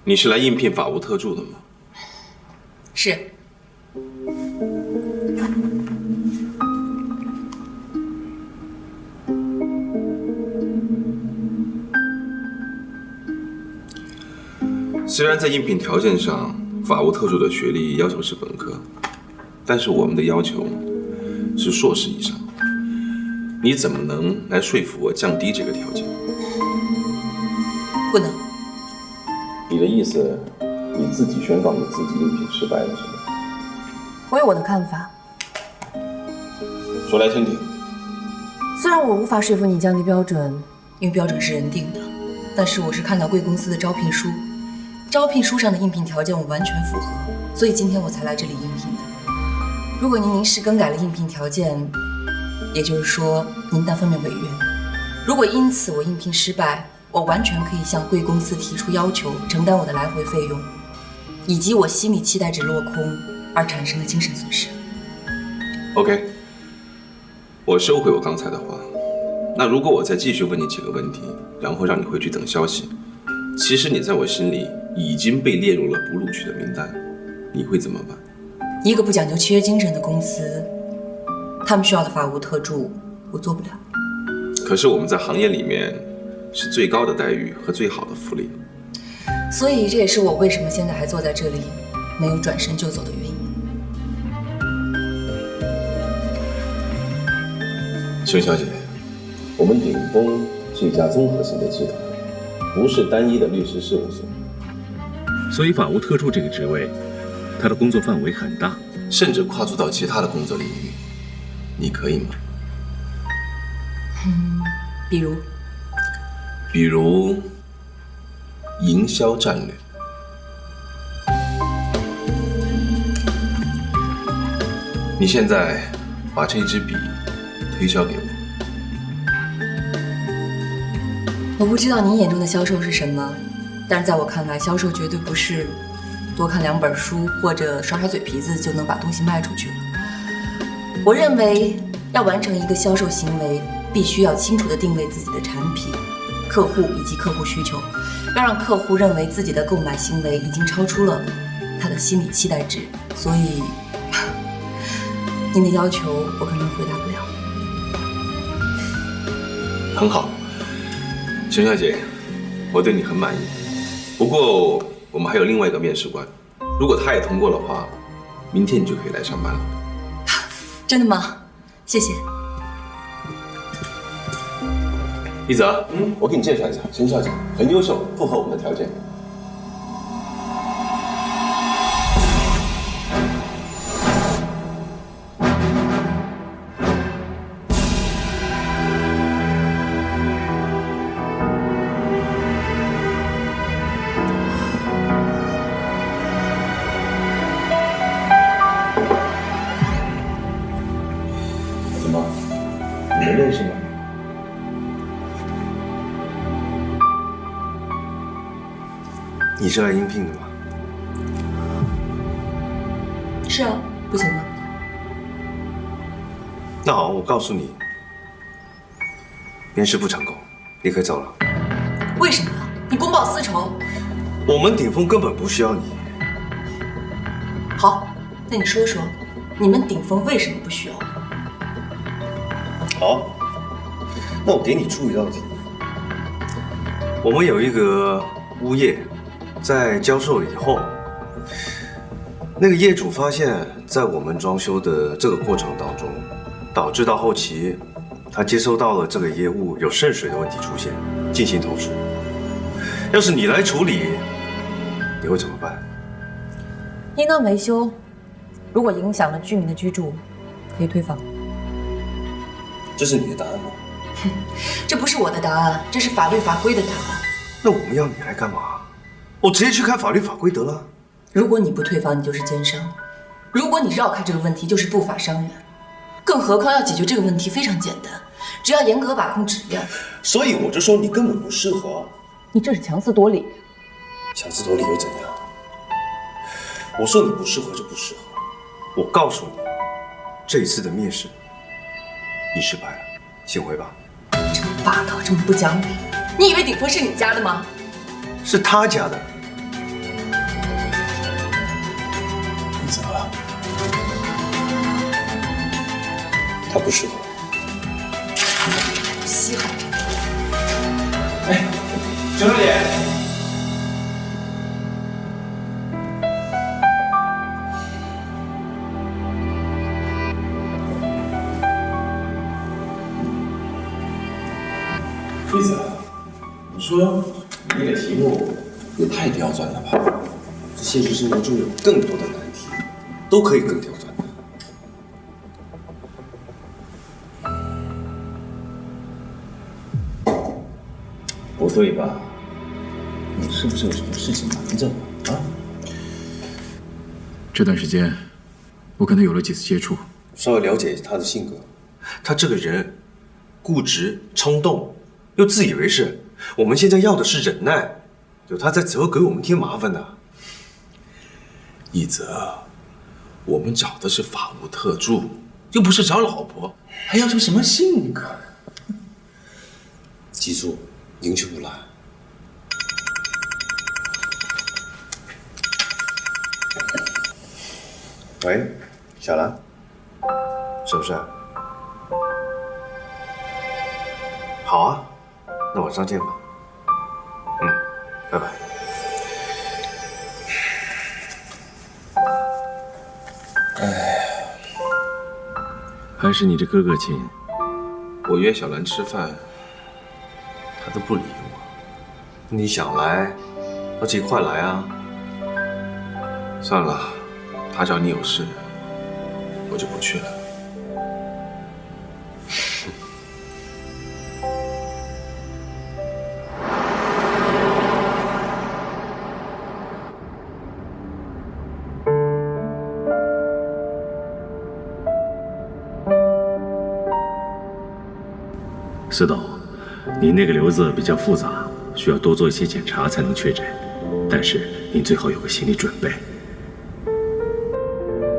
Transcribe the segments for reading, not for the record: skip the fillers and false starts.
你是来应聘法务特助的吗？是。虽然在应聘条件上，法务特助的学历要求是本科，但是我们的要求是硕士以上。你怎么能来说服我降低这个条件？不能。你的意思，你自己宣告你自己应聘失败了是吗？我有我的看法。说来听听。虽然我无法说服你降低标准，因为标准是人定的，但是我是看到贵公司的招聘书，招聘书上的应聘条件我完全符合，所以今天我才来这里应聘的。如果您临时更改了应聘条件，也就是说您单方面违约。如果因此我应聘失败，我完全可以向贵公司提出要求，承担我的来回费用，以及我心理期待值落空而产生的精神损失。OK， 我收回我刚才的话。那如果我再继续问你几个问题，然后让你回去等消息，其实你在我心里已经被列入了不录取的名单，你会怎么办？一个不讲究契约精神的公司，他们需要的法务特助，我做不了。可是我们在行业里面是最高的待遇和最好的福利，所以这也是我为什么现在还坐在这里，没有转身就走的原因。熊小姐，我们鼎峰是一家综合性的集团，不是单一的律师事务所，所以法务特助这个职位，他的工作范围很大，甚至跨足到其他的工作领域，你可以吗？比如营销战略。你现在把这支笔推销给我。我不知道您眼中的销售是什么，但是在我看来，销售绝对不是多看2本书或者耍耍嘴皮子就能把东西卖出去了。我认为要完成一个销售行为，必须要清楚地定位自己的产品、客户以及客户需求，要让客户认为自己的购买行为已经超出了他的心理期待值。所以，您的要求我可能回答不了。很好，熊小姐，我对你很满意。不过我们还有另外一个面试官，如果他也通过的话，明天你就可以来上班了。真的吗？谢谢。一泽，我给你介绍一下，熊小姐很优秀，符合我们的条件。怎么，你们认识吗？你是来应聘的吗？是啊，不行吗？那好，我告诉你，面试不成功，你可以走了。为什么？你公报私仇？我们鼎峰根本不需要你。好，那你说说，你们鼎峰为什么不需要我？好，那我给你出一道题。我们有一个物业，在交售以后，那个业主发现，在我们装修的这个过程当中，导致到后期，他接收到了这个业务有渗水的问题出现，进行投诉。要是你来处理，你会怎么办？应当维修，如果影响了居民的居住，可以退房。这是你的答案吗？这不是我的答案，这是法律法规的答案。那我们要你来干嘛？我直接去看法律法规得了。如果你不退房，你就是奸商；如果你绕开这个问题，就是不法伤人。更何况要解决这个问题非常简单，只要严格把控质量。所以我就说你根本不适合。你这是强词夺理。强词夺理又怎样？我说你不适合就不适合。我告诉你，这一次的面试，你失败了，请回吧。这么霸道，这么不讲理，你以为鼎峰是你家的吗？是他家的，他不是的。稀罕。哎，小张姐。妃子，你说你那个题目也太刁钻了吧？这现实生活中有更多的难题，都可以更刁钻的。不对吧？你是不是有什么事情瞒着我啊？这段时间，我跟他有了几次接触，稍微了解他的性格，他这个人固执、冲动，又自以为是。我们现在要的是忍耐，有他在只会给我们添麻烦的。一泽，我们找的是法务特助，又不是找老婆，还要求什么性格？记住，宁缺毋滥。喂，小兰，是不是？好啊，那晚上见吧。拜拜。还是你这哥哥亲。我约小兰吃饭，她都不理我。你想来，那就一块来啊。算了，她找你有事，我就不去了。司董，你那个瘤子比较复杂，需要多做一些检查才能确诊。但是您最好有个心理准备。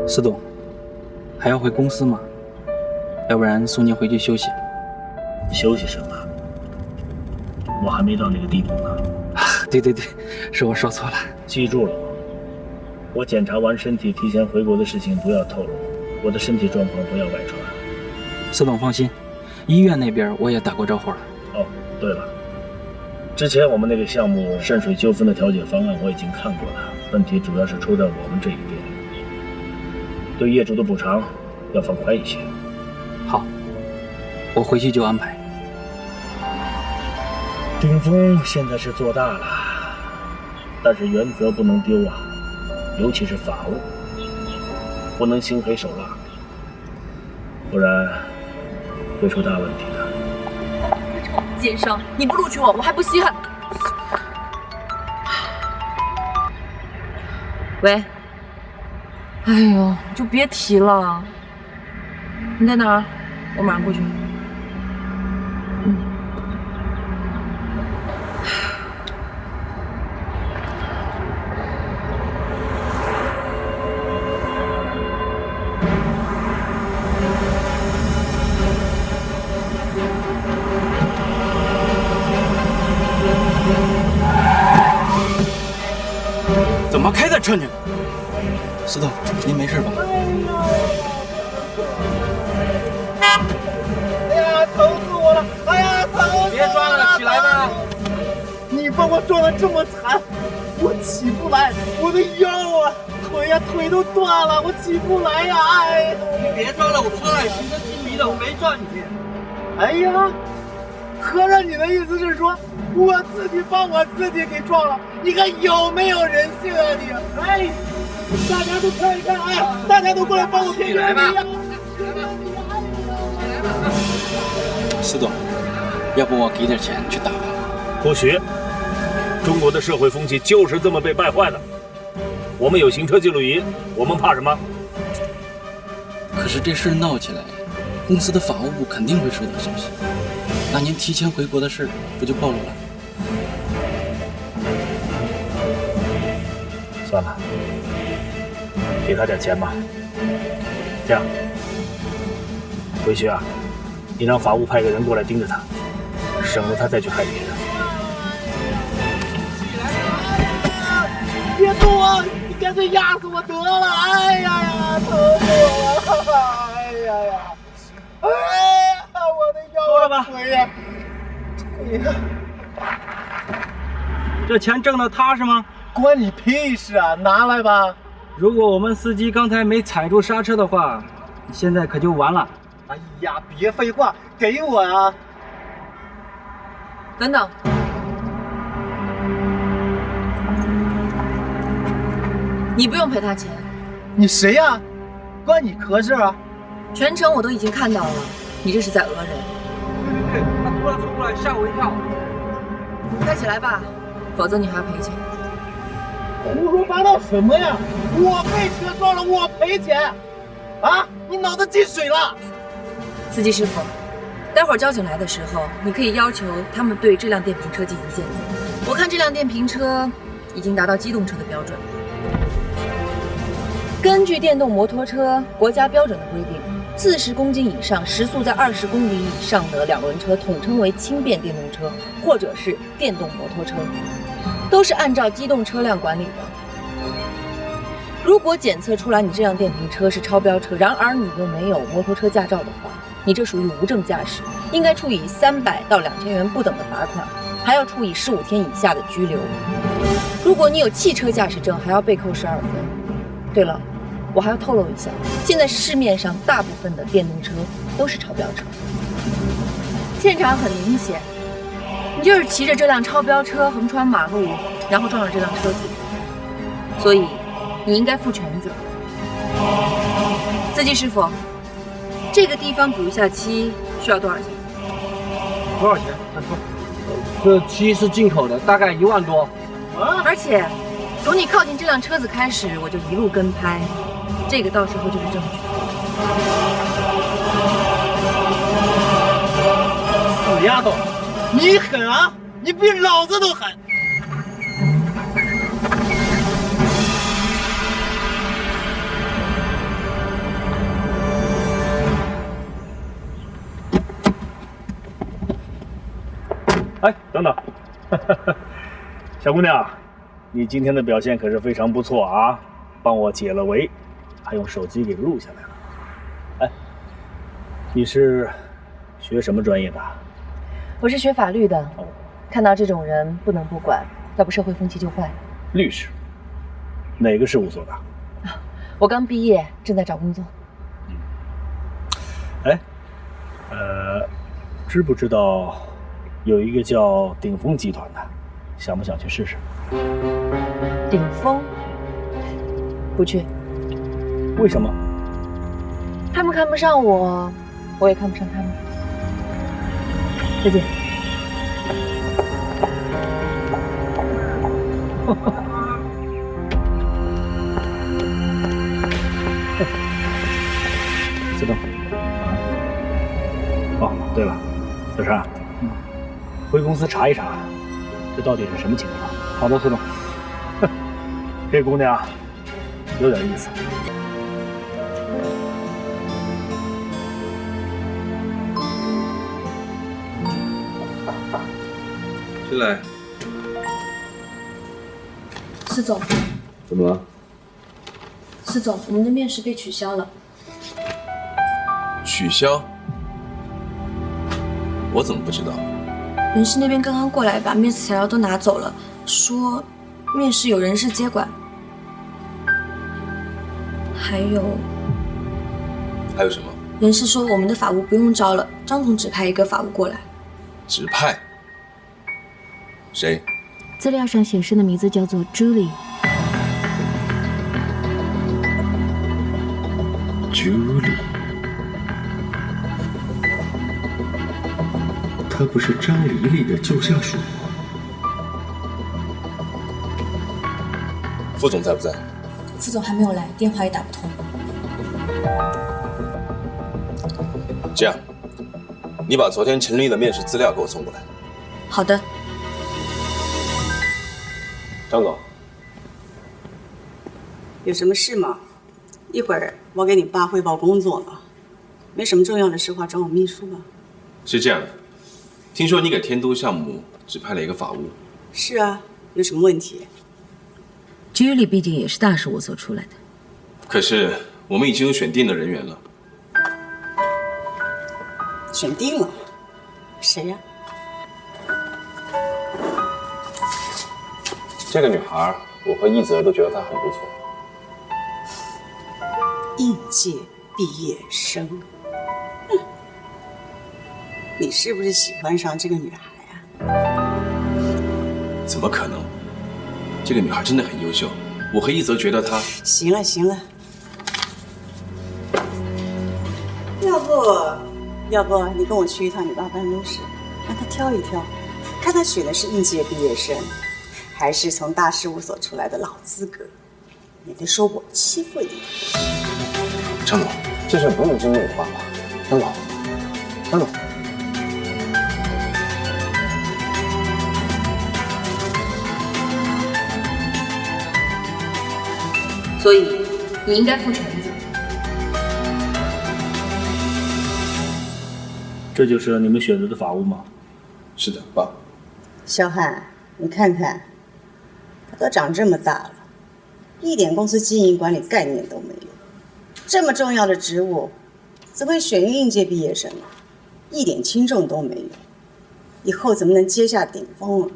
司董，还要回公司吗？要不然送您回去休息。休息什么？我还没到那个地步呢。对，是我说错了。记住了吗？我检查完身体提前回国的事情不要透露，我的身体状况不要外传。司董放心。医院那边我也打过招呼了。哦，对了，之前我们那个项目渗水纠纷的调解方案我已经看过了，问题主要是出在我们这一边，对业主的补偿要放宽一些。好，我回去就安排。顶峰现在是做大了，但是原则不能丢啊，尤其是法务，不能心黑手辣，不然会出大问题的。奸商，你不录取我，我还不稀罕。喂，哎呦，就别提了。你在哪儿？我马上过去。怎么开在车呢？司董，您没事吧？哎呀，疼死我了！哎呀，疼死我了！别撞了，起来吧！你把我撞得这么惨，我起不来，我的腰啊、腿呀、腿都断了，我起不来呀！哎呀，你别撞了，我车上行车记录仪的，我没撞你。哎呀，合着你的意思是说，我自己把我自己给撞了？你看有没有人性啊你？哎，大家都看一看，哎，大家都过来帮我评评理呀！司董，要不我给点钱去打吧？不许！中国的社会风气就是这么被败坏的。我们有行车记录仪，我们怕什么？可是这事儿闹起来，公司的法务部肯定会收到消息，那您提前回国的事不就暴露了？算了，给他点钱吧。这样，回去啊，你让法务派个人过来盯着他，省得他再去害别人。别动啊！你干脆压死我得了！哎呀呀，疼死我了！哎呀呀！哎吧。对呀。这钱挣得踏实吗？关你屁事啊！拿来吧。如果我们司机刚才没踩住刹车的话，你现在可就完了。哎呀，别废话，给我啊！等等，你不用赔他钱。你谁呀？关你何事啊？全程我都已经看到了，你这是在讹人。他突然冲过来，吓我一跳。快起来吧，否则你还要赔钱。胡说八道什么呀？我被车撞了，我赔钱。啊，你脑子进水了？司机师傅，待会儿交警来的时候，你可以要求他们对这辆电瓶车进行鉴定。我看这辆电瓶车已经达到机动车的标准了。根据电动摩托车国家标准的规定，40公斤以上、时速在20公里以上的两轮车统称为轻便电动车，或者是电动摩托车，都是按照机动车辆管理的。如果检测出来你这辆电瓶车是超标车，然而你又没有摩托车驾照的话，你这属于无证驾驶，应该处以300到2000元不等的罚款，还要处以15天以下的拘留。如果你有汽车驾驶证，还要被扣12分。对了，我还要透露一下，现在市面上大部分的电动车都是超标车。现场很明显，你就是骑着这辆超标车横穿马路，然后撞了这辆车子，所以你应该负全责。司机师傅，这个地方补一下漆需要多少钱？多少钱？这漆是进口的，大概1万多。而且从你靠近这辆车子开始，我就一路跟拍，这个到时候就是证据。死丫头，你狠啊！你比老子都狠！哎，等等，小姑娘，你今天的表现可是非常不错啊，帮我解了围，还用手机给录下来了。哎，你是学什么专业的？我是学法律的，看到这种人不能不管，要不社会风气就坏了。律师，哪个事务所的？我刚毕业，正在找工作。哎，知不知道有一个叫鼎丰集团的，想不想去试试？鼎丰？不去。为什么？他们看不上我，我也看不上他们。再见。自动。哦，对了，小陈，回公司查一查，这到底是什么情况？好的，司总。这姑娘有点意思。进来。司总，怎么了？司总，我们的面试被取消了。取消？我怎么不知道？人事那边刚刚过来把面试材料都拿走了，说面试有人事接管。还有什么？人事说我们的法务不用招了，张总指派一个法务过来。指派？谁？资料上显示的名字叫做 Julie。 Julie， 她不是张黎黎的旧下属吗？副总在不在？副总还没有来，电话也打不通。这样，你把昨天陈丽的面试资料给我送过来。好的。张总，有什么事吗？一会儿我给你爸汇报工作了，没什么重要的事话找我秘书吧。是这样的，听说你给天都项目指派了一个法务。是啊，有什么问题？Julie 毕竟也是大事务所出来的。可是我们已经有选定的人员了。选定了？谁呀？这个女孩，我和一泽都觉得她很不错。应届毕业生。你是不是喜欢上这个女孩啊？怎么可能？这个女孩真的很优秀，我和一泽觉得她……行了行了，要不你跟我去一趟你爸办公室，让他挑一挑，看他选的是应届毕业生，还是从大事务所出来的老资格，免得说我欺负你。张总，这事不用经过我爸爸。张总，张总。所以你应该负全责。这就是你们选择的法务吗？是的，爸。肖汉，你看看，他都长这么大了，一点公司经营管理概念都没有。这么重要的职务，怎么会选应届毕业生呢？一点轻重都没有，以后怎么能接下顶峰啊？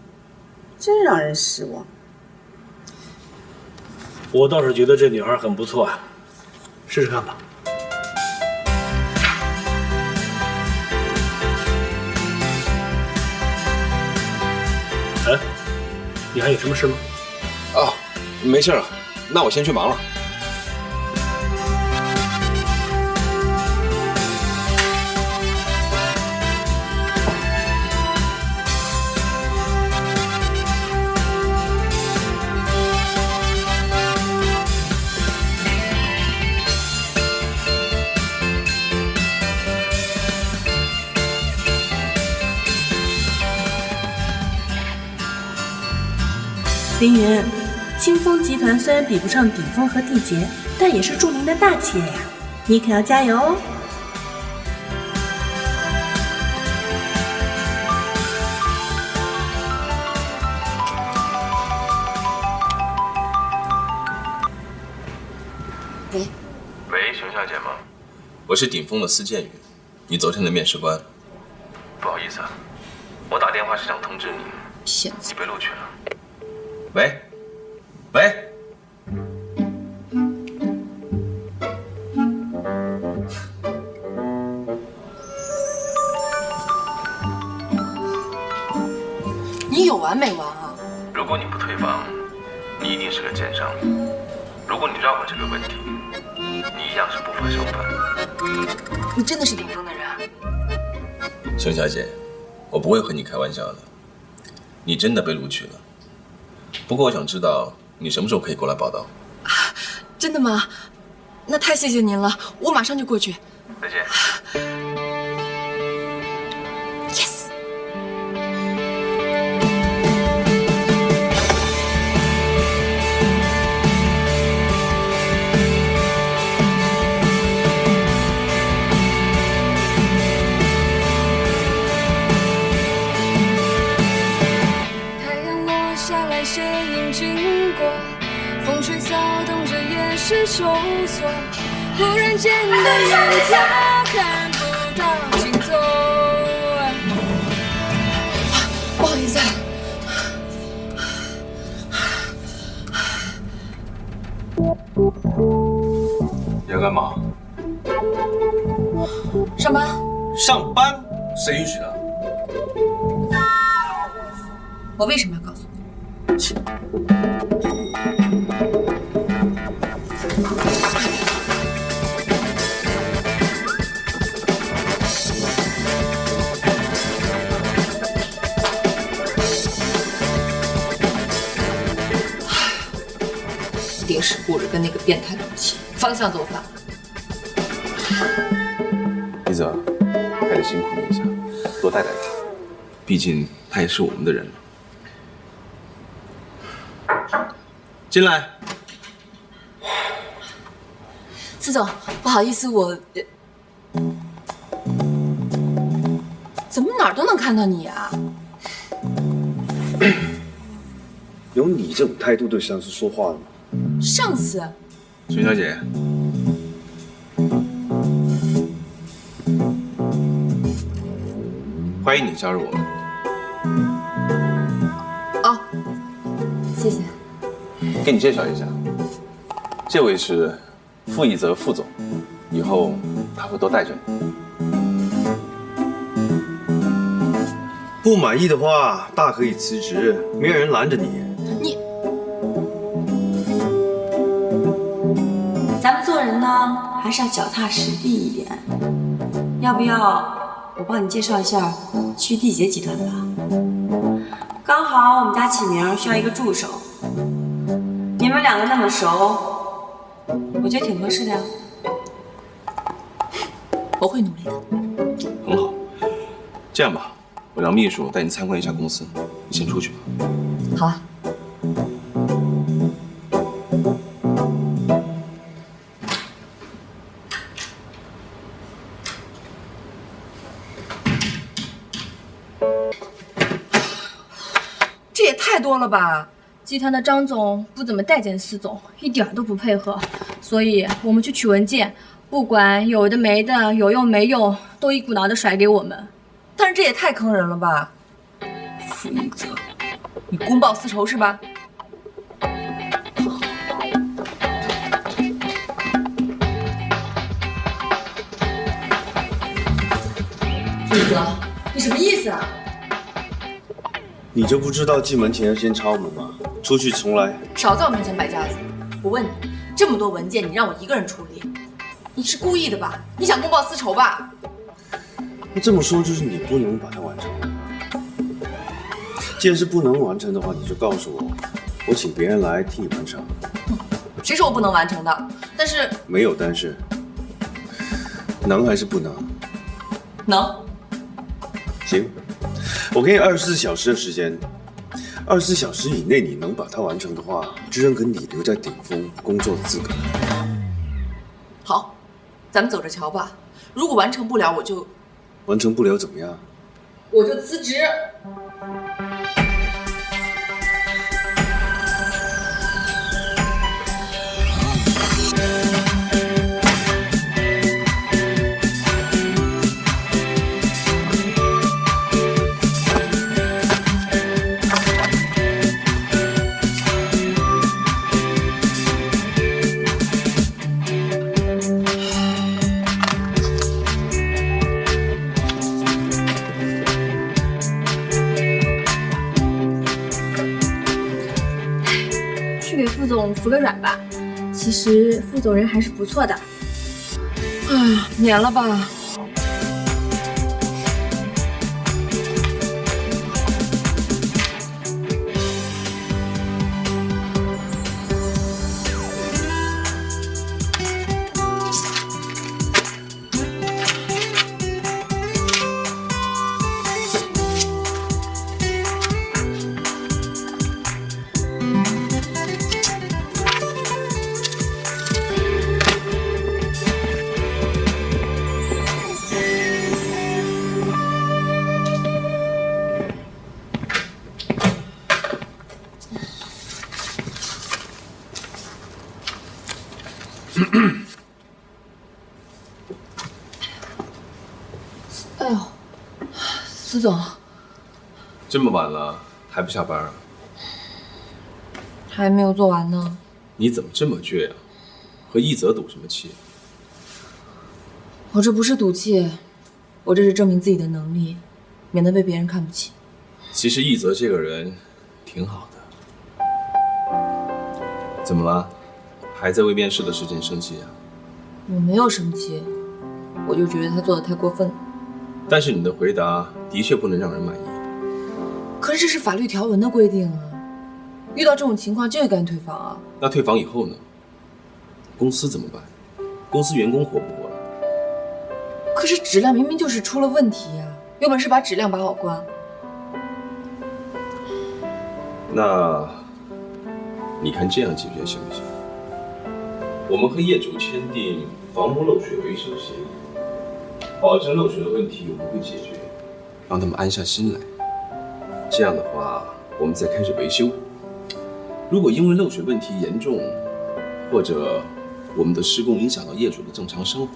真让人失望。我倒是觉得这女孩很不错啊，试试看吧。哎，你还有什么事吗？啊，没事了，那我先去忙了。林云，清风集团虽然比不上鼎峰和缔结，但也是著名的大企业呀，你可要加油哦！喂，熊小姐吗？我是鼎峰的司建宇，你昨天的面试官。不好意思啊，我打电话是想通知你，骗子，你被录取了。喂，喂，你有完没完啊？如果你不退房，你一定是个奸商；如果你绕过这个问题，你一样是不法商贩。你真的是鼎峰的人啊？熊小姐，我不会和你开玩笑的，你真的被录取了。不过我想知道你什么时候可以过来报道？啊，真的吗？那太谢谢您了，我马上就过去。再见。Yes。谁应经过？风吹骚动着也是收缩。忽然间的眼角看不到尽头。不好意思。你要干嘛？上班。上班？谁允许的？我为什么要告诉你？一定是顾着跟那个变态赌气，方向走反了。一泽，还得辛苦你一下，多带带他，毕竟他也是我们的人了。进来，司总，不好意思，我怎么哪儿都能看到你啊？有你这种态度对上司说话的吗？上司，熊小姐，欢迎你加入我们。哦，谢谢。给你介绍一下，这位是傅一泽副总，以后他会多带着你。不满意的话，大可以辞职，没有人拦着你。咱们做人呢，还是要脚踏实地一点。要不要我帮你介绍一下去缔结集团吧？刚好我们家启明需要一个助手，你们两个那么熟，我觉得挺合适的呀。我会努力的。很好，这样吧，我让秘书带你参观一下公司，你先出去吧。好啊。这也太多了吧！集团的张总不怎么待见司总，一点都不配合，所以我们去取文件，不管有的没的，有用没用，都一股脑的甩给我们。但是这也太坑人了吧！傅一泽，你公报私仇是吧？傅一泽，你什么意思啊？你就不知道进门前要先敲门吗？出去重来。少在我面前摆架子！我问你，这么多文件你让我一个人处理，你是故意的吧？你想公报私仇吧？那这么说就是你不能把它完成了。既然是不能完成的话，你就告诉我，我请别人来替你完成。谁说我不能完成的？但是没有但是，能还是不能？能。行。我给你24小时的时间，24小时以内你能把它完成的话，就认可你留在顶峰工作的资格。好，咱们走着瞧吧。如果完成不了，完成不了怎么样？我就辞职。副总服个软吧，其实副总人还是不错的。哎，免了吧。哎呦，司总，这么晚了还不下班啊？还没有做完呢。你怎么这么倔呀？和一泽赌什么气？我这不是赌气，我这是证明自己的能力，免得被别人看不起。其实一泽这个人挺好的。怎么了？还在为面试的事情生气啊？我没有生气，我就觉得他做的太过分了。但是你的回答的确不能让人满意。可是这是法律条文的规定啊，遇到这种情况就应该退房啊。那退房以后呢？公司怎么办？公司员工活不活了？可是质量明明就是出了问题呀，有本事把质量把好关。那你看这样解决行不行？我们和业主签订防磨漏水维修协议，保证漏水的问题我们会解决，让他们安下心来。这样的话，我们再开始维修。如果因为漏水问题严重，或者我们的施工影响到业主的正常生活，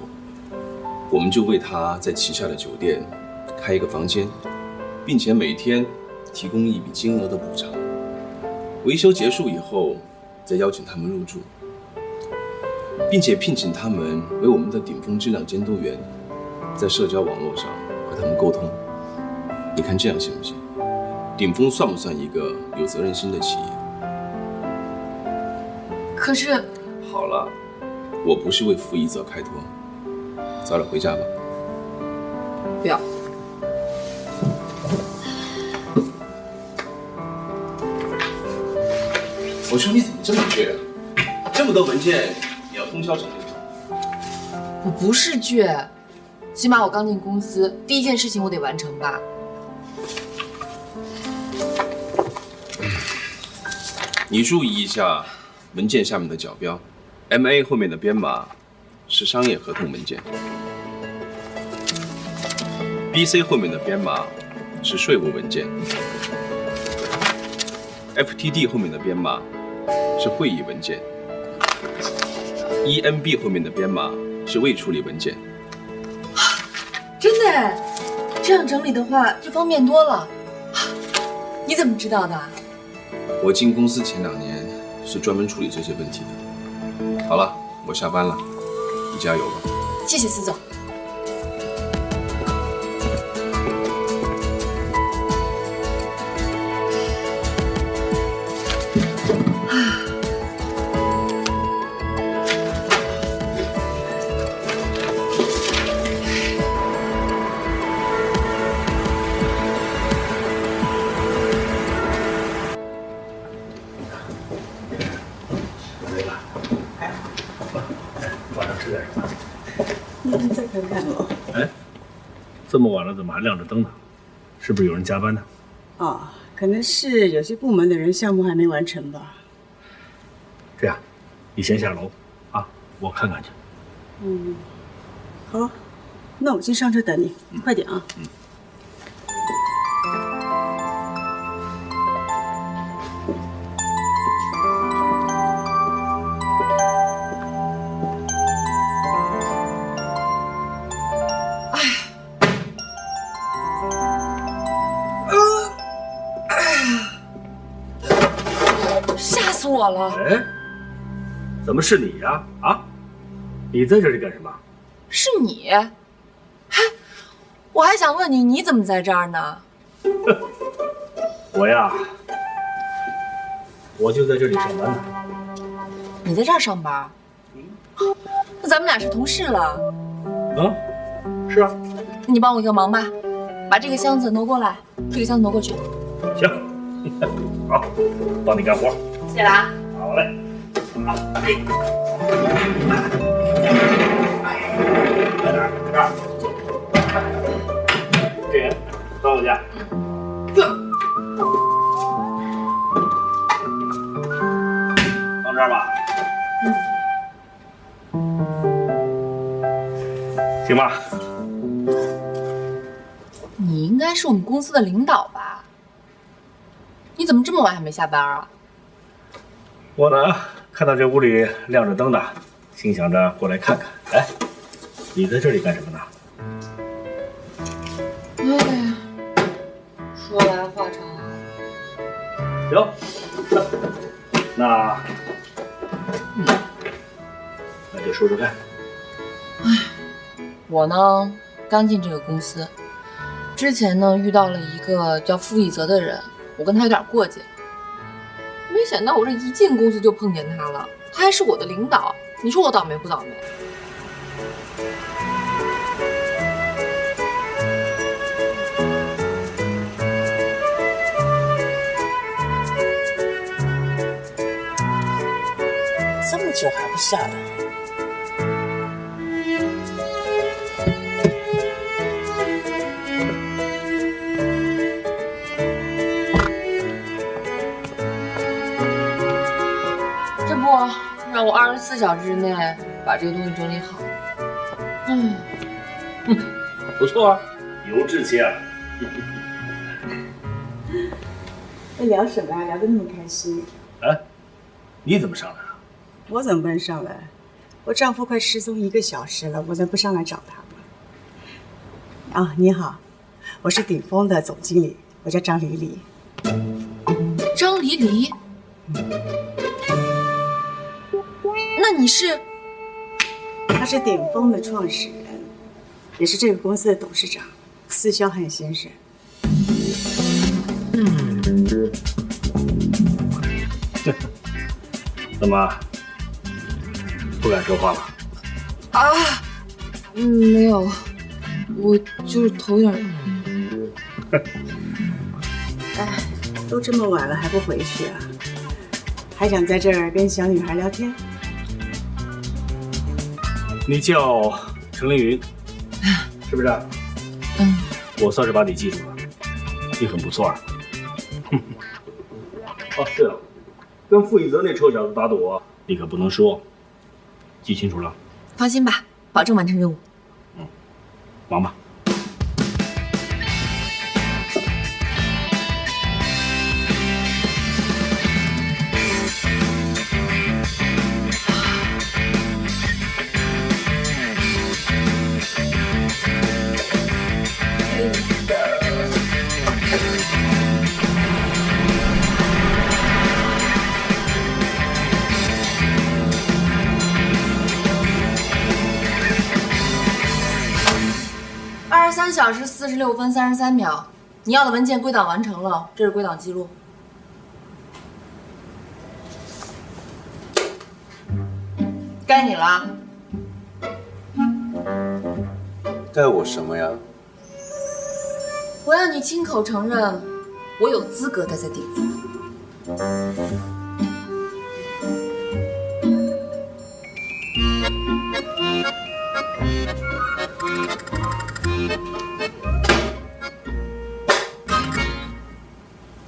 我们就为他在旗下的酒店开一个房间，并且每天提供一笔金额的补偿。维修结束以后，再邀请他们入住，并且聘请他们为我们的顶峰质量监督员，在社交网络上和他们沟通。你看这样行不行？顶峰算不算一个有责任心的企业？可是，好了，我不是为负一责开脱，早点回家吧。不要。我说你怎么这么倔啊？这么多文件，你要通宵整理吗？我不是倔，起码我刚进公司，第一件事情我得完成吧。你注意一下文件下面的角标 ，MA 后面的编码是商业合同文件 ，BC 后面的编码是税务文件 ，FTD 后面的编码是会议文件 ，EMB 后面的编码是未处理文件。真的，这样整理的话就方便多了。你怎么知道的？我进公司前2年是专门处理这些问题的。好了，我下班了，你加油吧。谢谢司总。再看看我。哎，这么晚了怎么还亮着灯呢？是不是有人加班呢？哦，可能是有些部门的人项目还没完成吧。这样，你先下楼啊，我看看去。嗯，好，那我先上车等你，快点啊。吓死我了！哎，怎么是你呀？啊，你在这里干什么？是你？嗨，我还想问你，你怎么在这儿呢？我呀，我就在这里上班呢。你在这儿上班？那咱们俩是同事了。啊，是啊。那你帮我一个忙吧，把这个箱子挪过来，这个箱子挪过去。行，好，帮你干活。谢谢了啊。好嘞。好，在哪儿？在这儿。这人端回去。放这儿吧。行吧。你应该是我们公司的领导吧？你怎么这么晚还没下班啊？我呢，看到这屋里亮着灯呢，心想着过来看看。哎，你在这里干什么呢？哎，说来话长。行，那就说说看。我呢，刚进这个公司，之前呢遇到了一个叫傅一泽的人，我跟他有点过节。没想到我这一进公司就碰见他了，他还是我的领导，你说我倒霉不倒霉？这么久还不下来？这不让我24小时之内把这个东西整理好。不错啊，有志气啊。在聊什么啊？聊得那么开心。哎，你怎么上来了？我怎么不能上来？我丈夫快失踪1个小时了，我能不上来找他吗？啊，你好，我是顶峰的总经理，我叫张黎黎。张黎黎？那你是？他是顶峰的创始人，也是这个公司的董事长，司霄汉先生。怎么不敢说话了？啊，没有，我就是头有点。哎，都这么晚了还不回去啊？还想在这儿跟小女孩聊天？你叫程凌云，是不是？嗯，我算是把你记住了，你很不错啊。哦，对了，跟傅一泽那臭小子打赌，你可不能说，记清楚了。放心吧，保证完成任务。嗯，忙吧。23小时46分33秒，你要的文件归档完成了，这是归档记录。该你了。该我什么呀？我要你亲口承认，我有资格待在顶峰。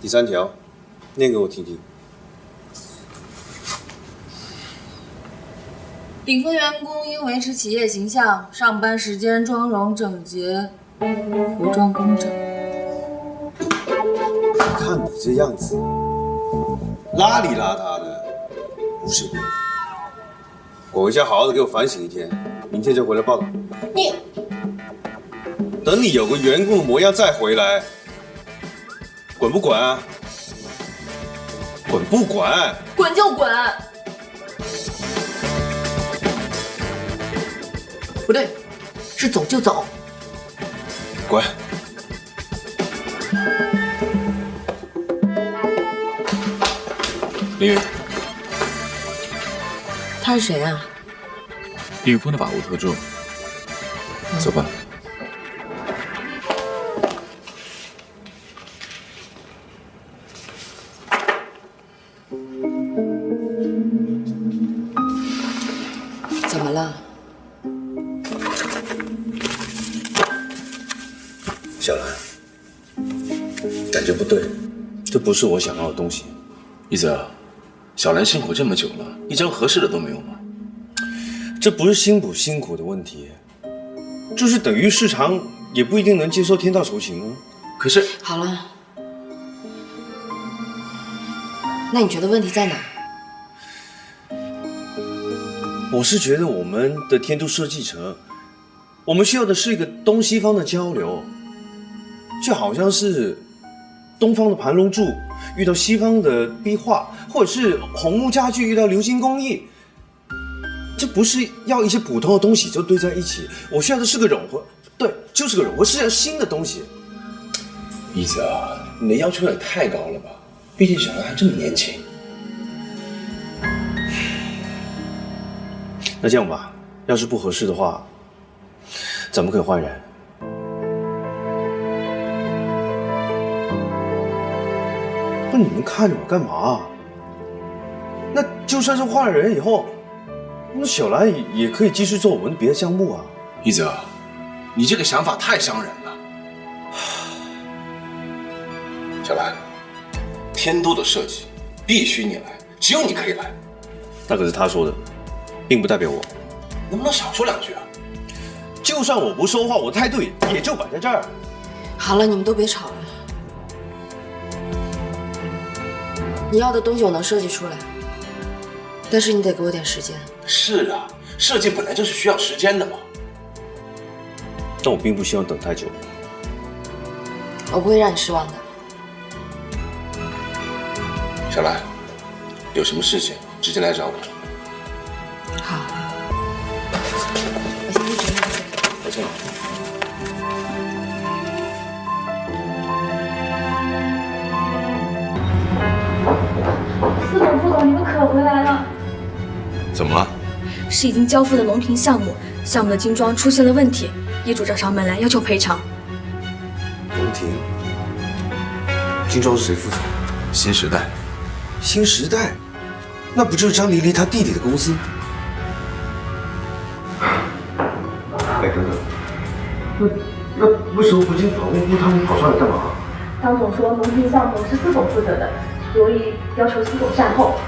第3条，念给我听听。顶峰员工应维持企业形象，上班时间妆容整洁，服装工整。看你这样子，邋里邋遢的，不是人。我回家好好的给我反省一天，明天就回来报道。你，等你有个员工的模样再回来。滚不滚啊？滚不滚？滚就滚！不对，是走就走。滚！凌云，他是谁啊？顶峰的法务特助。走吧。怎么了？小兰，感觉不对，这不是我想要的东西。一泽，小兰辛苦这么久了，一张合适的都没有吗？这不是辛不辛苦的问题，就是等于市场也不一定能接受天道酬勤啊。可是，好了，那你觉得问题在哪？我是觉得我们的天都设计城，我们需要的是一个东西方的交流，就好像是东方的盘龙柱遇到西方的壁画，或者是红木家具遇到鎏金工艺。这不是要一些普通的东西就堆在一起，我需要的是个融合，对，就是个融合，是要新的东西。一泽，你的要求也太高了吧？毕竟小兰还这么年轻。那这样吧，要是不合适的话，咱们可以换人。不，你们看着我干嘛？那就算是换了人以后，那小兰也可以继续做我们的别的项目啊。一泽，你这个想法太伤人了。小兰，天都的设计必须你来，只有你可以来。那可是他说的，并不代表我。能不能少说两句啊？就算我不说话，我态度也就摆在这儿。好了，你们都别吵了。你要的东西我能设计出来，但是你得给我点时间。是啊，设计本来就是需要时间的嘛。但我并不希望等太久。我不会让你失望的。小兰，有什么事情直接来找我。好，我先去整理。再见。司总、副总，你们可回来了。怎么了？是已经交付的隆平项目，项目的精装出现了问题，业主找上门来要求赔偿。龙婷，精装是谁负责？新时代。新时代，那不就是张黎黎他弟弟的公司？哎，等等，那为什么不进法务部，他们跑上来干嘛？张总说隆平项目是司总负责的，所以要求司总善后。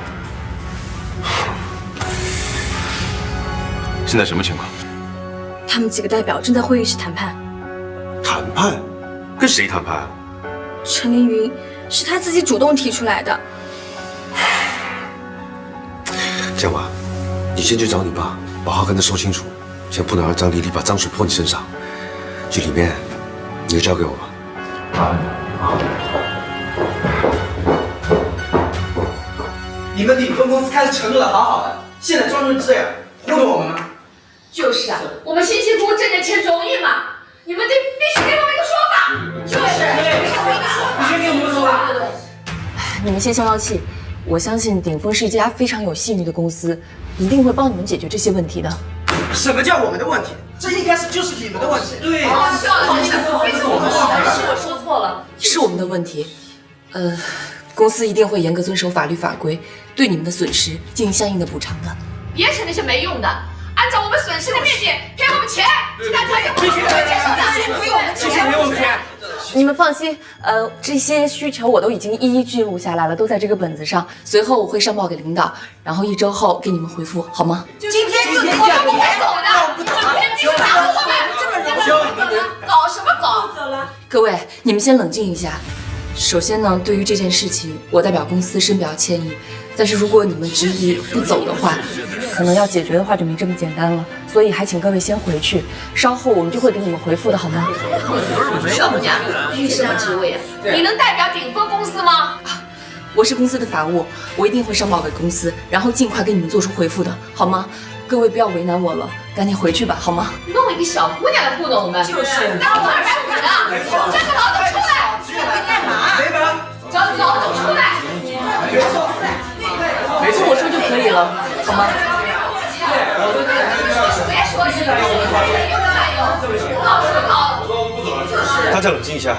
现在什么情况？他们几个代表正在会议室谈判。谈判？跟谁谈判？陈凌云是他自己主动提出来的。这样吧，你先去找你爸，把话跟他说清楚，先不能让张黎黎把脏水泼你身上。这里面你就交给我吧。好。你们顶峰公司开始承诺的好好的，现在装成这样，糊弄我们吗？就是啊，我们辛辛苦苦挣点钱容易吗？你们得必须给我们一个说法。就是，必须给我们个说法。你们先消消气，我相信鼎峰是一家非常有信誉的公司，一定会帮你们解决这些问题的。什么叫我们的问题？这一开始就是你们的问题。对，是我说错了，是我们的问题。公司一定会严格遵守法律法规，对你们的损失进行相应的补偿的。别扯那些没用的，按照我们损失的面积赔我们钱，其他条件不能谢谢赔我们钱。你们放心，这些需求我都已经一一记录下来了，都在这个本子上。随后我会上报给领导，然后1周后给你们回复，好吗？今天就得我们不会走的，你们偏逼打我们，搞什么搞？各位，你们先冷静一下。首先呢，对于这件事情，我代表公司深表歉意。但是如果你们执意不走的话，可能要解决的话就没这么简单了。所以还请各位先回去，稍后我们就会给你们回复的，好吗？小姑娘，你是什么职位啊？你能代表鼎峰公司吗？我是公司的法务，我一定会上报给公司，然后尽快给你们做出回复的，好吗？各位不要为难我了，赶紧回去吧，好吗？弄一个小姑娘来糊弄我们，就是当我们250的，这个老总出来！干嘛？没门！找老总出来！没错，听我说就可以了，好吗？别说这个，老实搞。大家冷静一下。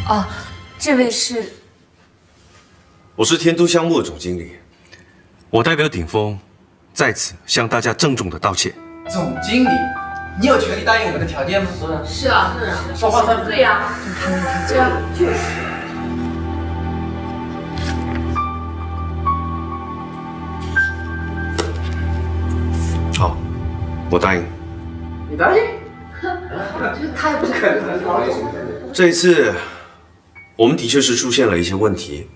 啊，这位是？我是天都项目的总经理，我代表鼎峰，在此向大家郑重的道歉。总经理，你有权利答应我们的条件吗？是啊，说话算数。对呀，这样就是。好，我答应。你答应？这太不可能了。这一次，我们的确是出现了一些问题，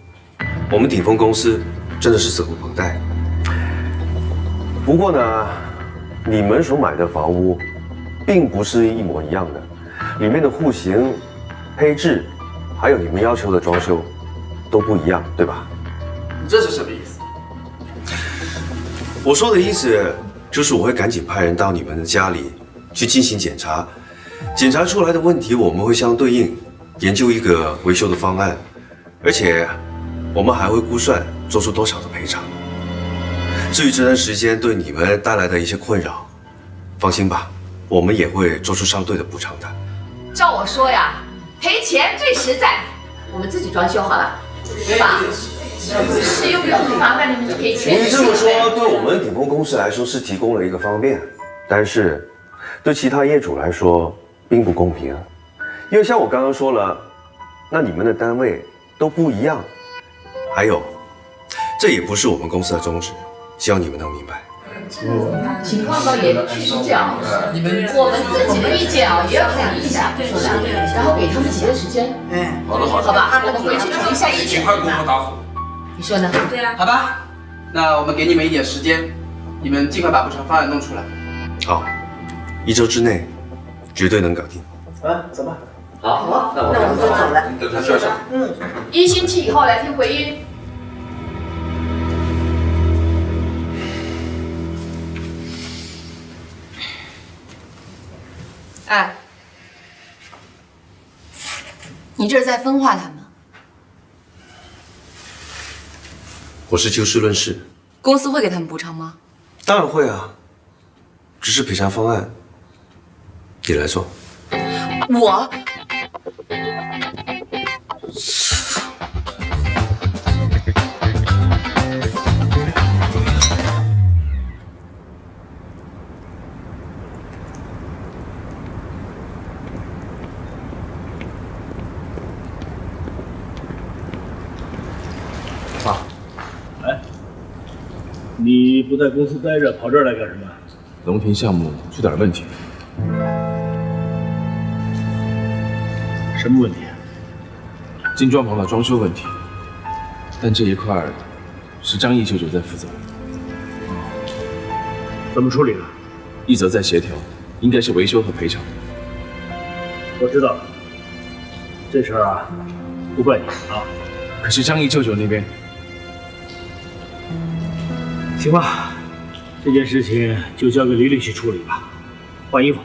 我们鼎峰公司真的是责无旁贷。不过呢，你们所买的房屋，并不是一模一样的，里面的户型、配置，还有你们要求的装修，都不一样，对吧？你这是什么意思？我说的意思就是我会赶紧派人到你们的家里去进行检查，检查出来的问题，我们会相对应研究一个维修的方案，而且我们还会估算做出多少的赔偿。至于这段时间对你们带来的一些困扰，放心吧，我们也会做出相对的补偿的。照我说呀，赔钱最实在，我们自己装修好了，对吧？是又不用很麻烦你们去赔钱。你这么说，对我们鼎峰公司来说是提供了一个方便，但是对其他业主来说并不公平，因为像我刚刚说了，那你们的单位都不一样，还有，这也不是我们公司的宗旨，希望你们能明白。情况倒也确实这样，我们自己的意见啊也要考虑一下，然后给他们几天时间。好的，好吧，我们回去统一下意见。尽快给我们答复。你说呢？对啊。好吧，那我们给你们一点时间，你们尽快把补偿方案弄出来。好，1周之内，绝对能搞定。啊，走吧。好，那我们就走了。等他笑笑。1星期以后来听回音。哎，你这是在分化他们？我是就事论事。公司会给他们补偿吗？当然会啊，只是赔偿方案你来做。我。你不在公司待着，跑这儿来干什么？龙庭项目出点问题。什么问题？精装房的装修问题，但这一块是张毅舅舅在负责。怎么处理的？一则在协调，应该是维修和赔偿。我知道了，这事儿啊，不怪你啊。可是张毅舅舅那边……行吧，这件事情就交给李李去处理吧。换衣服，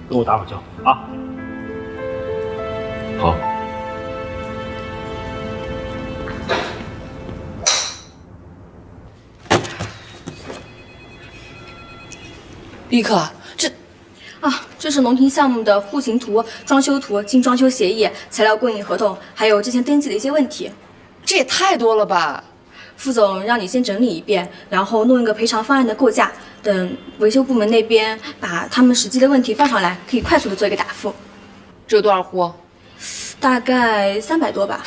跟我打会球啊。好。立刻，这是龙庭项目的户型图、装修图、经装修协议、材料供应合同，还有之前登记的一些问题。这也太多了吧！副总让你先整理一遍，然后弄一个赔偿方案的构架，等维修部门那边把他们实际的问题放上来，可以快速的做一个答复。这有多少户？大概300多吧。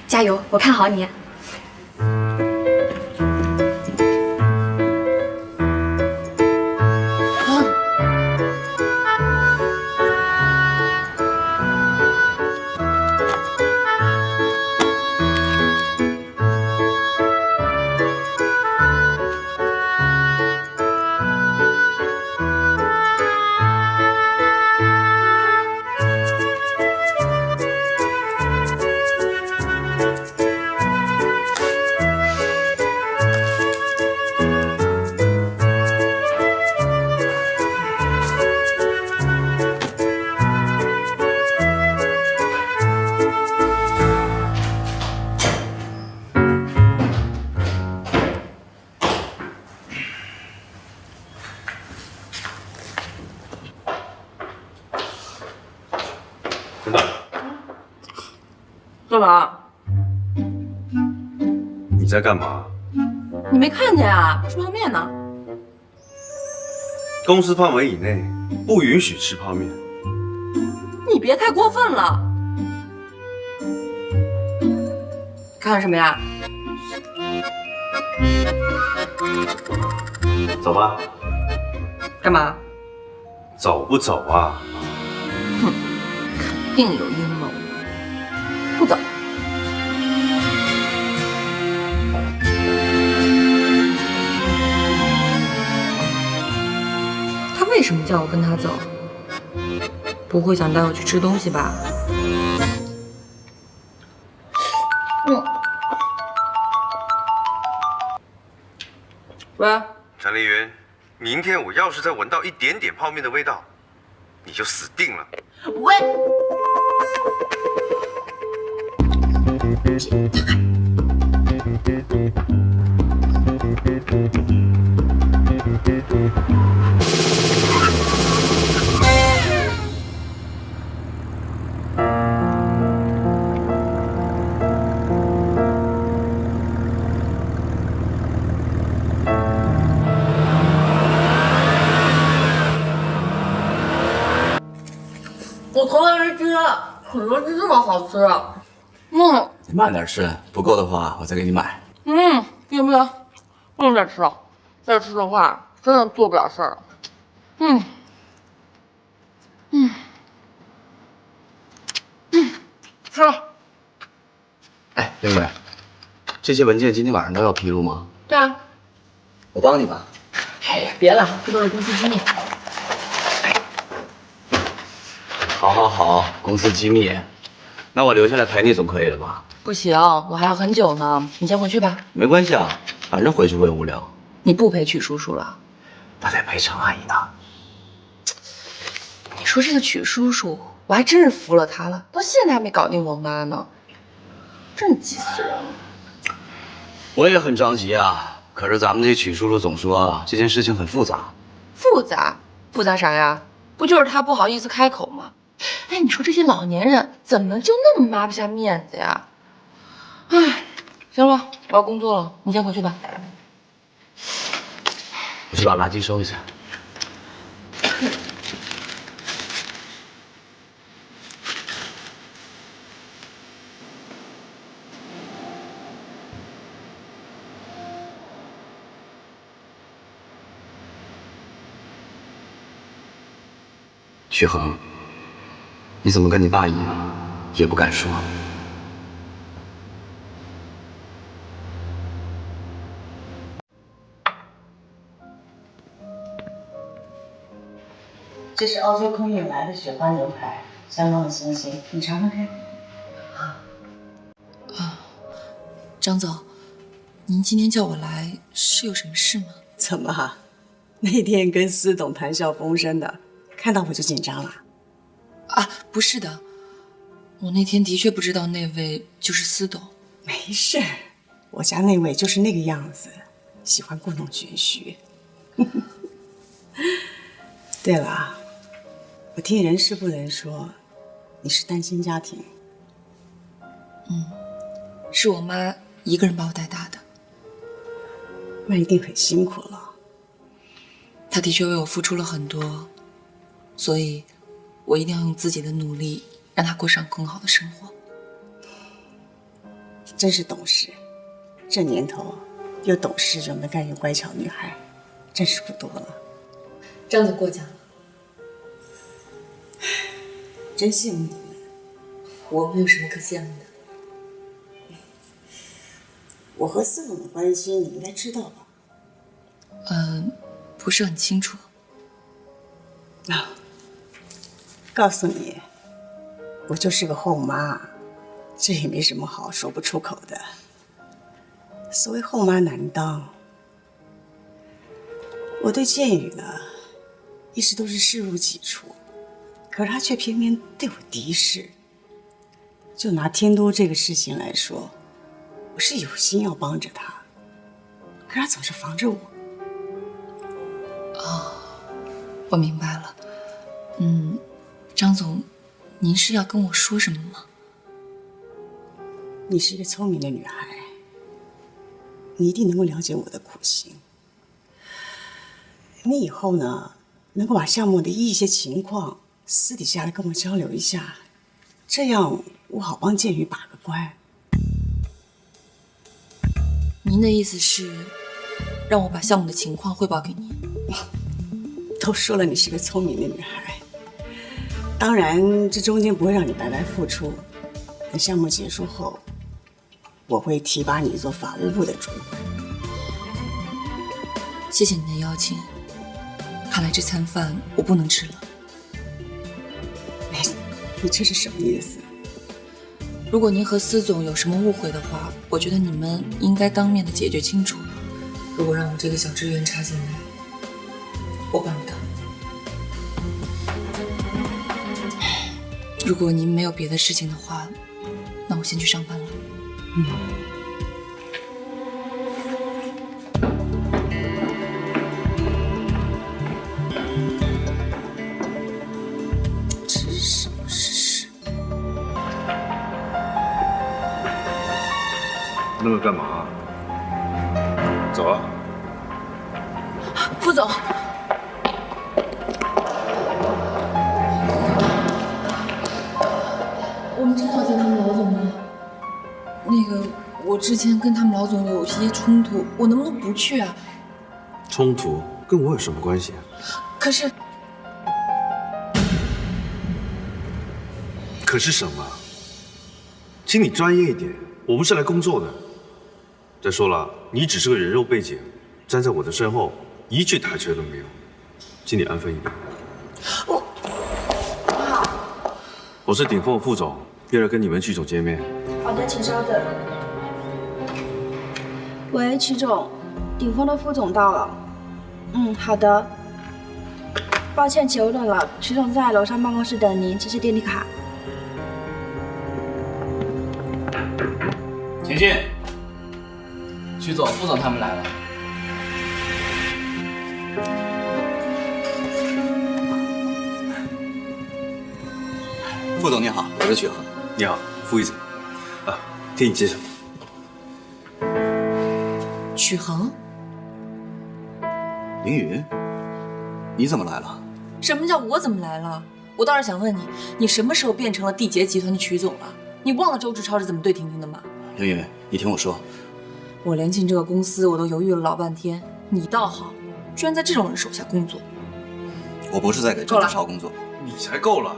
加油，我看好你。干嘛？你在干嘛？你没看见啊？吃泡面呢。公司范围以内不允许吃泡面。你别太过分了。看什么呀？走吧。干嘛？走不走啊？哼，肯定有阴谋。不走。他为什么叫我跟他走？不会想带我去吃东西吧？喂，陈丽云，明天我要是再闻到一点点泡面的味道，你就死定了。喂。我从来没觉得肯德基这么好吃。你慢点吃，不够的话我再给你买。行不行？不能再吃了，再吃的话真的做不了事儿了。吃了。哎，刘伟，这些文件今天晚上都要披露吗？对啊。我帮你吧。哎呀，别了，这都是公司机密。好，公司机密。那我留下来陪你总可以了吧？不行，我还要很久呢。你先回去吧。没关系啊，反正回去会无聊。你不陪曲叔叔了？他得陪陈阿姨呢。你说这个曲叔叔，我还真是服了他了，到现在还没搞定我妈呢，真急死人了。我也很着急啊，可是咱们这曲叔叔总说这件事情很复杂。复杂？复杂啥呀？不就是他不好意思开口吗？哎，你说这些老年人怎么就那么抹不下面子呀？哎，行了，我要工作了，你先回去吧。我去把垃圾收一下。徐恒，你怎么跟你爸一样，也不敢说？这是澳洲空运来的雪花牛排，相当的新鲜，你尝尝看。张总，您今天叫我来是有什么事吗？怎么，那天跟司董谈笑风生的，看到我就紧张了？啊，不是的，我那天的确不知道那位就是司董。没事，我家那位就是那个样子，喜欢故弄玄虚。对了，我听人事部的人说，你是单亲家庭。是我妈一个人把我带大的。那一定很辛苦了。她的确为我付出了很多，所以我一定要用自己的努力，让她过上更好的生活。真是懂事，这年头又懂事又能干又乖巧女孩，真是不多了。张总过奖了，真羡慕你们。我们有什么可羡慕的？我和司董的关系你应该知道吧？不是很清楚。告诉你，我就是个后妈，这也没什么好说不出口的。所谓后妈难当，我对建宇呢，一直都是视如己出，可是他却偏偏对我敌视。就拿天都这个事情来说，我是有心要帮着他，可是他总是防着我。我明白了。张总，您是要跟我说什么吗？你是一个聪明的女孩，你一定能够了解我的苦心。你以后呢，能够把项目的一些情况私底下来跟我交流一下，这样我好帮建宇把个关。您的意思是让我把项目的情况汇报给您？都说了你是个聪明的女孩，当然这中间不会让你白白付出。等项目结束后，我会提拔你做法务部的主管。谢谢您的邀请，看来这餐饭我不能吃了。你这是什么意思？如果您和司总有什么误会的话，我觉得你们应该当面的解决清楚。如果让我这个小职员插进来，我办不到。如果您没有别的事情的话，那我先去上班了。这是什么事？那个干嘛？走啊！副总，我们正好见他们老总呢。那个，我之前跟他们老总有一些冲突，我能不能不去啊？冲突跟我有什么关系啊？可是什么？请你专业一点，我们是来工作的。再说了，你只是个人肉背景，站在我的身后，一句台阶都没有，请你安分一点。我是鼎凤副总，约了跟你们曲总见面。好的，请稍等。喂，曲总，鼎凤的副总到了。好的。抱歉久等了，曲总在楼上办公室等您，这是电梯卡。请进。曲总、副总他们来了。副总你好，我是许恒。你好，傅一泽。替你介绍。许恒，凌云，你怎么来了？什么叫我怎么来了？我倒是想问你，你什么时候变成了缔结集团的曲总了？你忘了周志超是怎么对婷婷的吗？凌云，你听我说，我连进这个公司我都犹豫了老半天，你倒好，居然在这种人手下工作。我不是在给周志超工作。你才够了！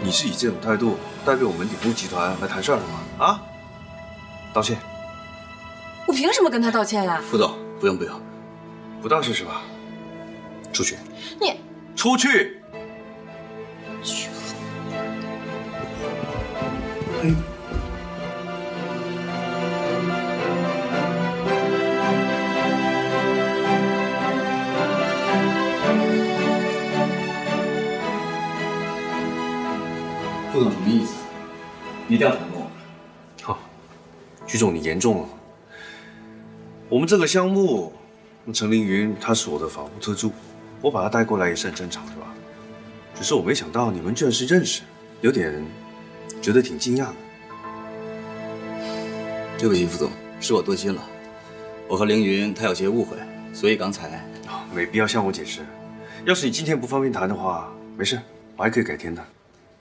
你是以这种态度代表我们鼎凤集团来谈事儿的吗？啊？道歉。我凭什么跟他道歉呀？副总，不用，不当事是吧？出去。你出去。副总什么意思？你调查过我？好，徐总你严重了。我们这个项目，陈凌云他是我的法务特助，我把他带过来也是很正常，是吧？只是我没想到你们居然是认识，有点觉得挺惊讶的。对不起，副总，是我多心了。我和凌云他有些误会，所以刚才没必要向我解释。要是你今天不方便谈的话，没事，我还可以改天的。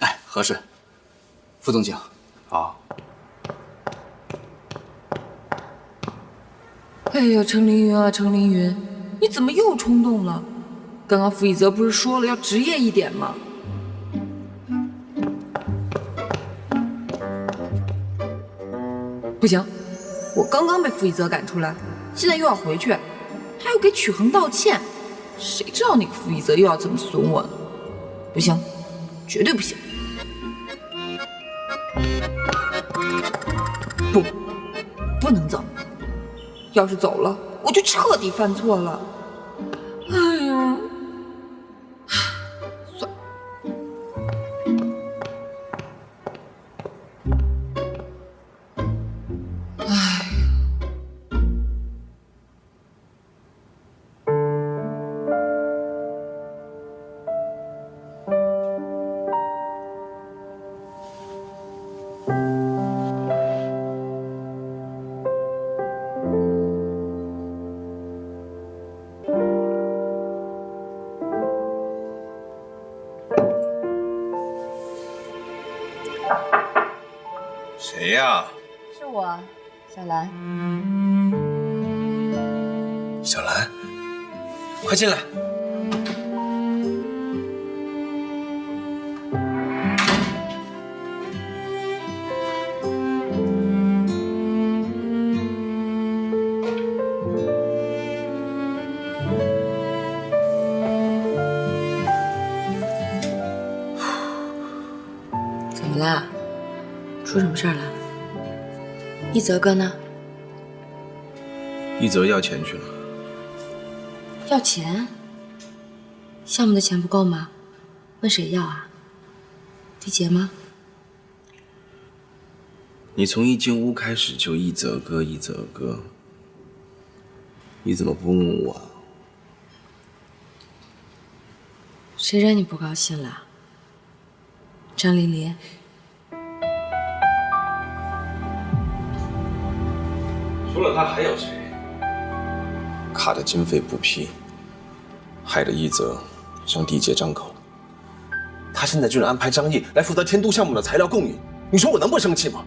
哎，合适。副总请。好。哎呀，程凌云啊，程凌云，你怎么又冲动了？刚刚傅一泽不是说了要职业一点吗？不行，我刚刚被傅一泽赶出来，现在又要回去，还要给曲恒道歉，谁知道那个傅一泽又要怎么损我呢？不行，绝对不行！不能走。要是走了，我就彻底犯错了。哎呀，算了。哎。谁呀？是我，小兰。小兰，快进来。怎么啦？出什么事儿了？一泽哥呢？一泽要钱去了。要钱？项目的钱不够吗？问谁要啊？缔结吗？你从一进屋开始就一泽哥，一泽哥，你怎么不问我？谁让你不高兴了？张琳琳。除了他还有谁？卡的经费不批，害得一泽向缔结张口。他现在居然安排张毅来负责天都项目的材料供应，你说我能不生气吗？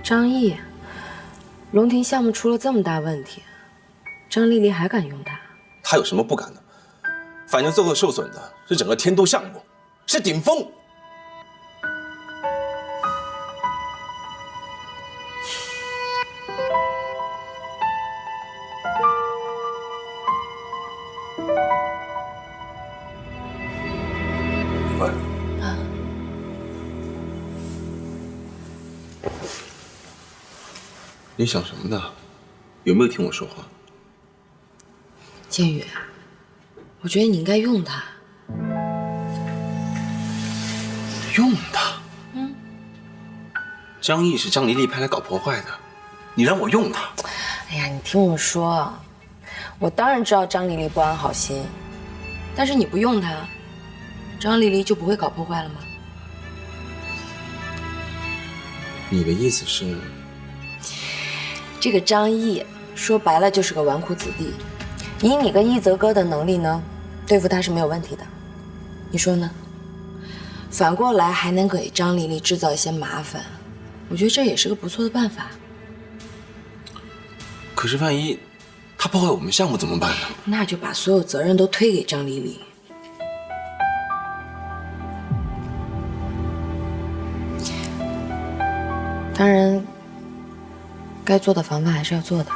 张毅，龙庭项目出了这么大问题，张丽丽还敢用他？他有什么不敢的？反正最后受损的是整个天都项目，是鼎丰。你想什么呢？有没有听我说话？建宇，我觉得你应该用他。用他？张毅是张黎黎派来搞破坏的，你让我用他？哎呀，你听我说，我当然知道张黎黎不安好心，但是你不用他，张黎黎就不会搞破坏了吗？你的意思是？这个张毅说白了就是个纨绔子弟，以你跟一泽哥的能力呢，对付他是没有问题的，你说呢？反过来还能给张黎黎制造一些麻烦，我觉得这也是个不错的办法。可是万一他破坏我们项目怎么办呢？那就把所有责任都推给张黎黎。当然，该做的防范还是要做的。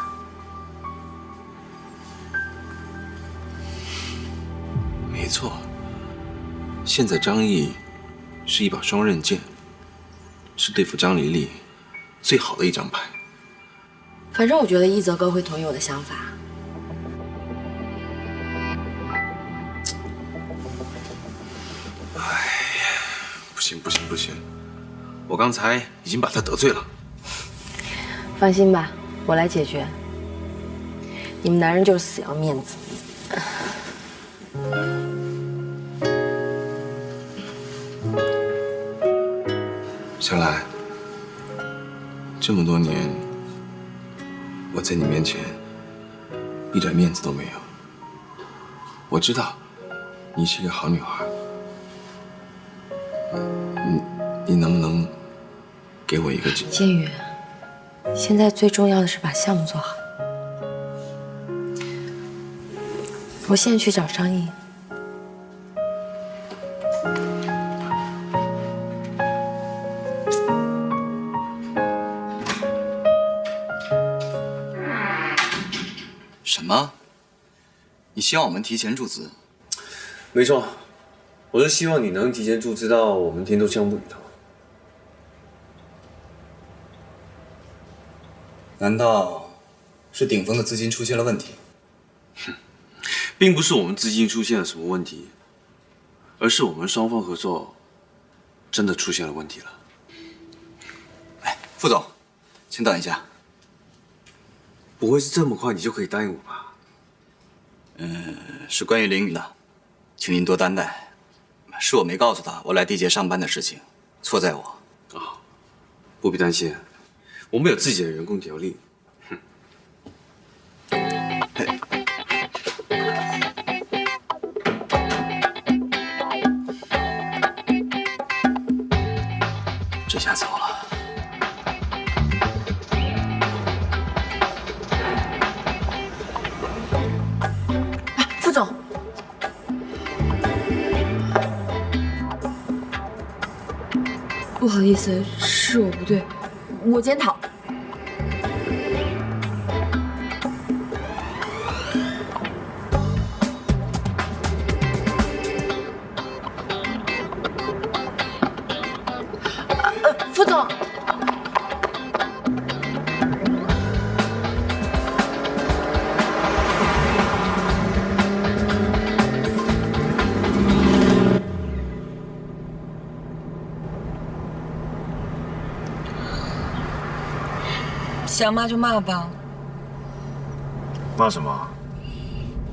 没错，现在张毅是一把双刃剑，是对付张黎黎最好的一张牌。反正我觉得一泽哥会同意我的想法。哎，不行不行不行，我刚才已经把他得罪了。放心吧，我来解决。你们男人就是死要面子。小兰，这么多年，我在你面前一点面子都没有。我知道你是一个好女孩，你能不能给我一个机会？建宇，现在最重要的是把项目做好。我现在去找张毅。什么？你希望我们提前注资？没错，我是希望你能提前注资到我们天舟项目里头。难道是顶峰的资金出现了问题？并不是我们资金出现了什么问题，而是我们双方合作真的出现了问题了。哎，副总，请等一下。不会是这么快你就可以答应我吧？是关于凌云的，请您多担待。是我没告诉他我来地界上班的事情，错在我。啊，不必担心，我们有自己的员工条例。这下糟了。副总，不好意思，是我不对，我检讨。副总。想骂就骂吧，骂什么？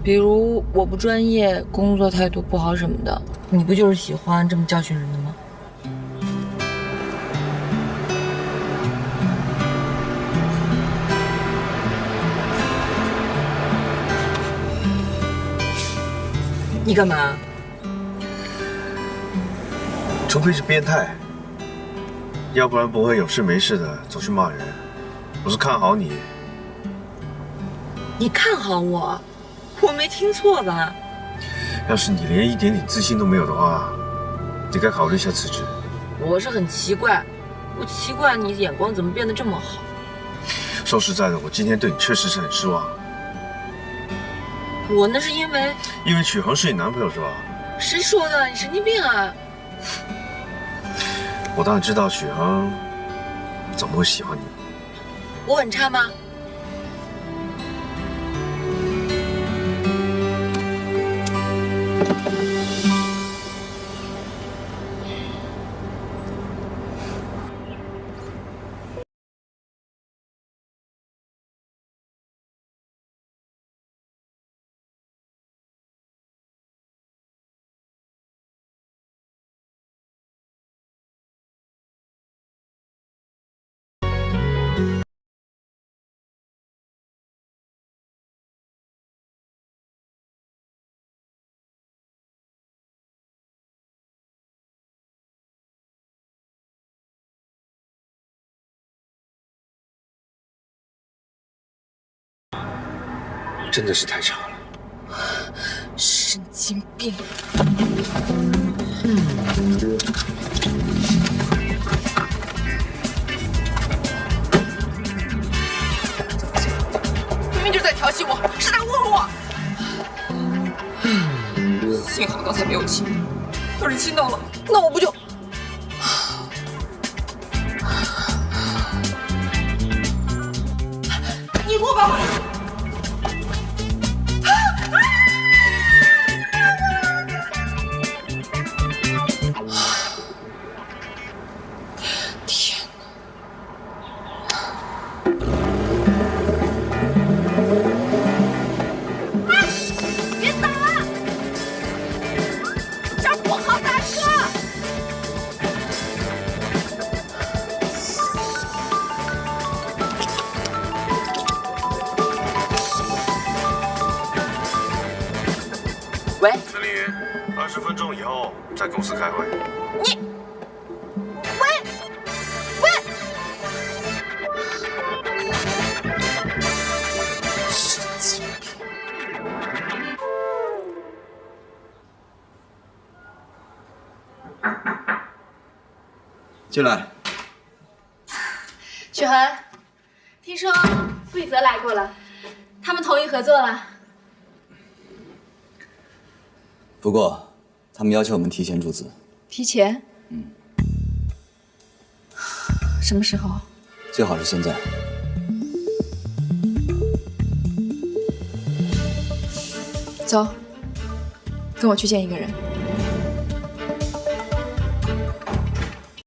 比如我不专业、工作态度不好什么的，你不就是喜欢这么教训人的吗？你干嘛？除非是变态，要不然不会有事没事的走去骂人。我是看好你。你看好我？我没听错吧？要是你连一点点自信都没有的话，你该考虑一下辞职。我是很奇怪，我奇怪你眼光怎么变得这么好。说实在的，我今天对你确实是很失望。我那是因为曲恒是你男朋友是吧？谁说的？你神经病啊！我当然知道许恒怎么会喜欢你，我很差吗？真的是太差了。神经病！明明就是在调戏我，是在侮辱我。幸好刚才没有亲，要是亲到了，那我不就……你给我把我！喂，陈凌云，20分钟以后在公司开会。你，喂，神经病！进来。许恒，听说傅一泽来过了，他们同意合作了。不过，他们要求我们提前注资。提前？什么时候？最好是现在。走，跟我去见一个人。